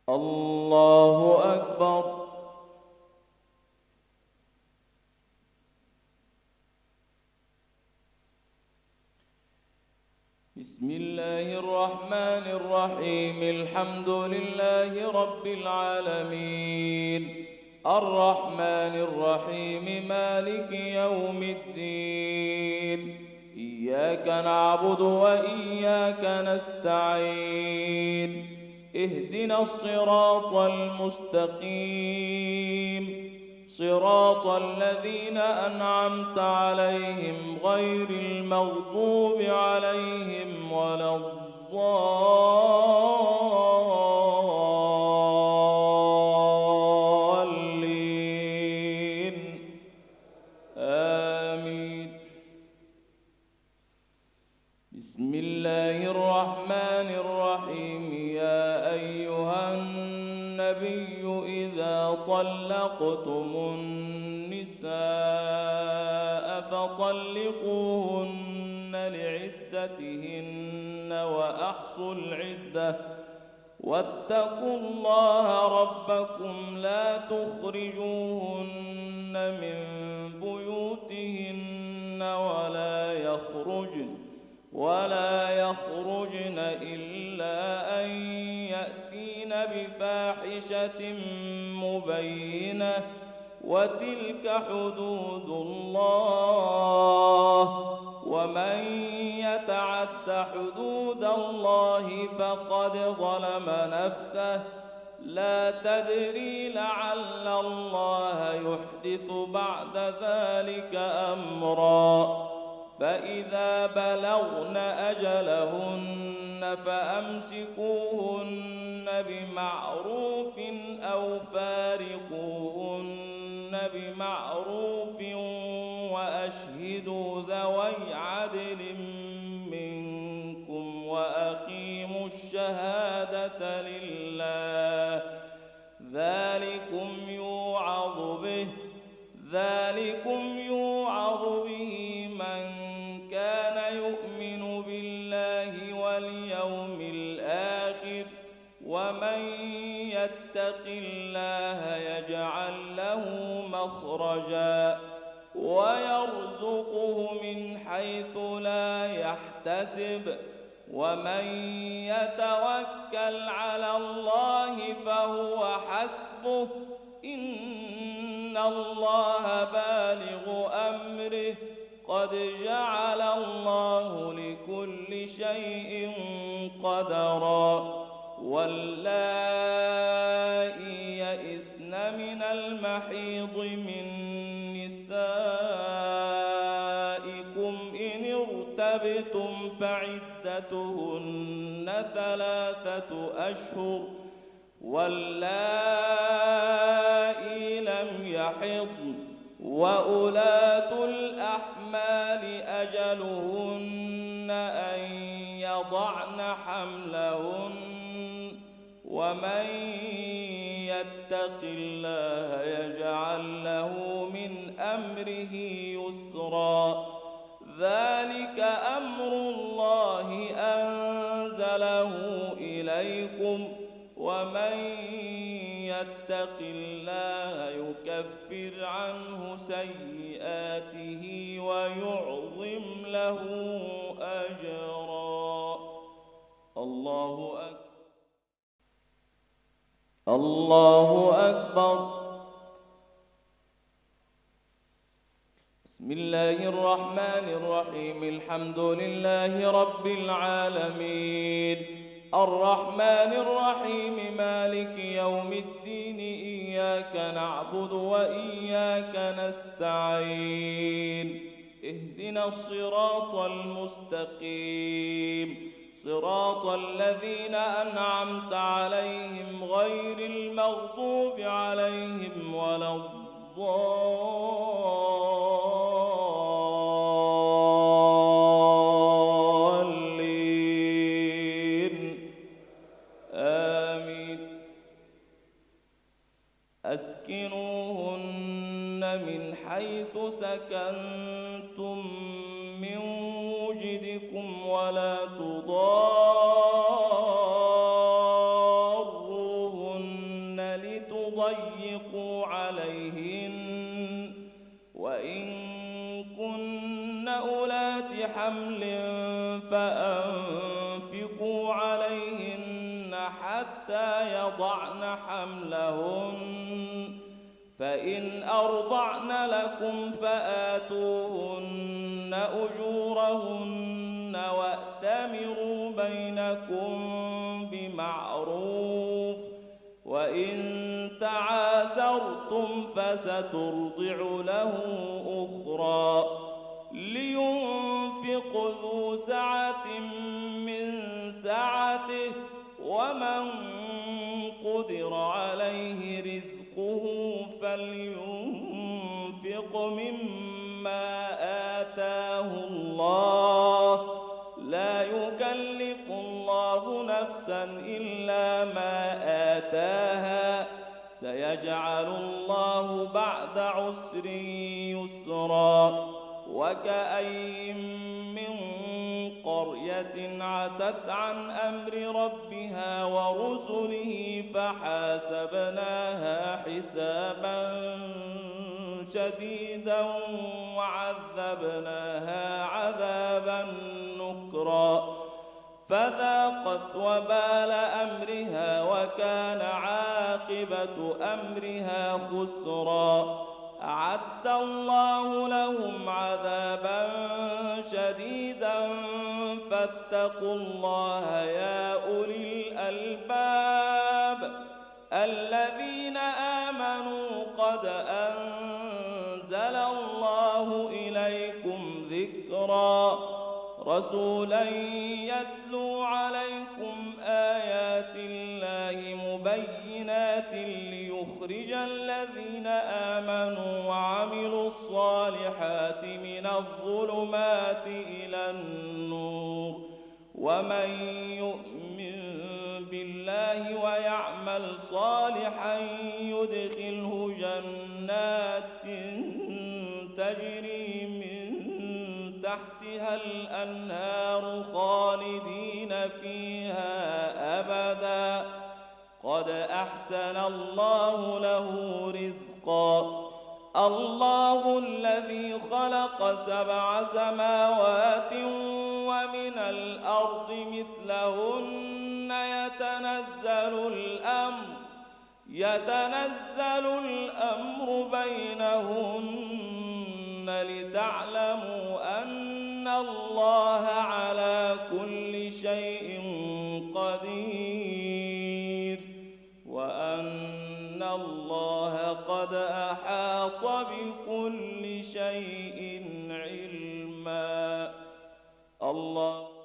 الله أكبر. بسم الله الرحمن الرحيم. الحمد لله رب العالمين، الرحمن الرحيم، مالك يوم الدين. إياك نعبد وإياك نستعين. اهدنا الصراط المستقيم، صراط الذين أنعمت عليهم غير المغضوب عليهم ولا الضالين. آمين. بسم الله الرحمن الرحيم. يا أيها النبي إذا طلقتم النساء فطلقوهن لعدتهن وأحصوا العدة واتقوا الله ربكم. لا تخرجوهن من بيوتهن ولا يخرجن إلا أن يأتين بفاحشة مبينة، وتلك حدود الله، ومن يتعد حدود الله فقد ظلم نفسه. لا تدري لعل الله يحدث بعد ذلك أمرا. فإذا بلغن أجلهن فأمسكوهن بمعروف أو فارقوهن بمعروف، وأشهدوا ذوي عدل منكم وأقيموا الشهادة لله. ذلكم يوعظ به من كان يؤمن بالله واليوم الآخر. ومن يتق الله يجعل له مخرجا ويرزقه من حيث لا يحتسب. ومن يتوكل على الله فهو حسبه. إن الله بالغ أمره. قد جعل الله لكل شيء قدرا. واللائي يئسن من المحيض من نسائكم إن ارتبتم فعدتهن 3 أشهر، واللائي لم يحضن، وأولاة الأحمال أجلهن أن يضعن حملهن. ومن يتق الله يجعل له من أمره يسرا. ذلك أمر الله أنزله إليكم. ومن يتق الله يكفر عنه سيئاته ويعظم له أجرا. الله أكبر. الله أكبر. بسم الله الرحمن الرحيم. الحمد لله رب العالمين، الرحمن الرحيم، مالك يوم الدين. إياك نعبد وإياك نستعين. اهدنا الصراط المستقيم، صراط الذين أنعمت عليهم غير المغضوب عليهم ولا الضالين. آمين. أسكنوهن من حيث سكنتم من وجدكم ولا تضاروهن حمل فأنفقوا عليهن حتى يضعن حملهن فإن أرضعن لكم فآتوهن أجورهن وأتمروا بينكم بمعروف وإن تعاسرتم فسترضع له أخرى لينفق ذو سعة من سعته ومن قدر عليه رزقه فلينفق مما آتاه الله لا يكلف الله نفسا إلا ما آتاها سيجعل الله بعد عسر يسرا وكأي من قرية عتت عن أمر ربها ورسله فحاسبناها حسابا شديدا وعذبناها عذابا نكرا فذاقت وبال أمرها وكان عاقبة أمرها خسرا أعد الله لهم عذابا شديدا فاتقوا الله يا أولي الألباب الذين آمنوا قد أنزل الله إليكم ذكرا رسولا يتلو عليكم آيات الله مبينات ليخرج الذين آمنوا وعملوا الصالحات من الظلمات إلى النور ومن يؤمن بالله ويعمل صالحا يدخله جنات تجري من تحتها الأنهار خالدين فيها أبدا قد أحسن الله له رزقا الله الذي خلق 7 سماوات ومن الأرض مثلهن يتنزل الأمر بينهن لتعلموا أن الله على كل شيء قدير وأن الله قد أحاط بكل شيء علما الله